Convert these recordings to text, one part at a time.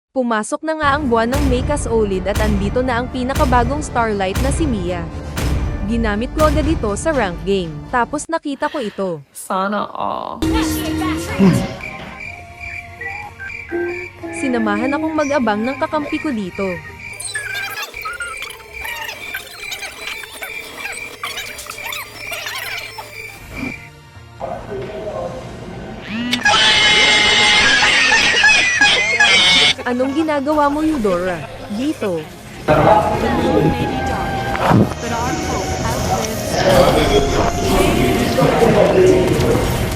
Pumasok na nga ang buwan ng May Kasolid at andito na ang pinakabagong Starlight na si Mia. Ginamit ko agad ito sa rank game, tapos nakita ko ito. Sana all. Sinamahan akong mag-abang ng kakampi ko dito. Anong ginagawa mo, Eudora? Dito.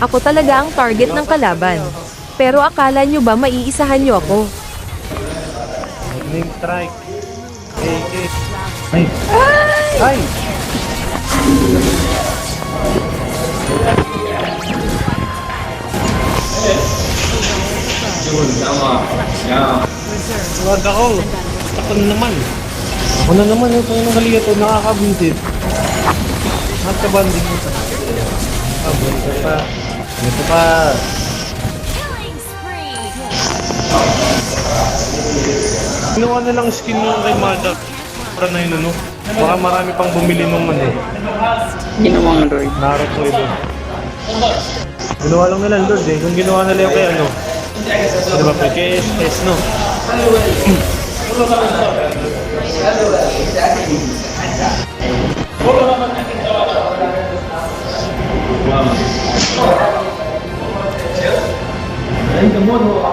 Ako talaga ang target ng kalaban. Pero akala nyo ba maiisahan nyo ako? Name strike. Ay! Ay! Wag ako. Ako na naman. Ako na naman yung panginoong kaliya to. Nakakabitit. Magkabanding ito. Ito pa. Ito pa. Ginawa na lang skin mo kay Mada. Para na yun ano. Baka marami pang bumili nung ano. Ginawang Lord. Naruto ito. Ginawa lang nila Lord eh. Kung ginawa nila yung kay ano. Diba pa? Kay SS no?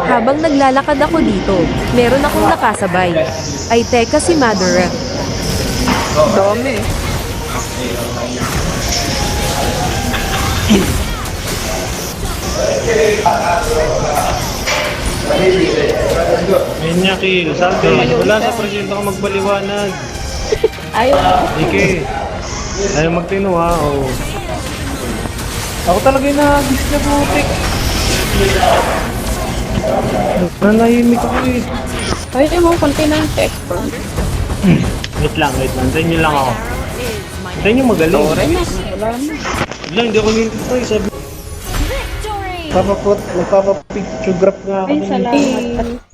Habang naglalakad ako dito, meron akong nakasabay. Ay teka si Madara. Dami. Ayun niya kill. Sabi, wala sa presidente ako magbaliwanag. Ayaw. Ike. Ayaw magtino ha. Oh. Ako talaga yung nahagis na butik. Nanahimik ako eh. Ayaw mo konti ng tech. Wait lang. Antayin niyo lang ako. Antayin niyo magaling. Wala na. Wait lang, hindi ako nintay. Sabi, magpapapicture graph nga ako. Ay, salamat.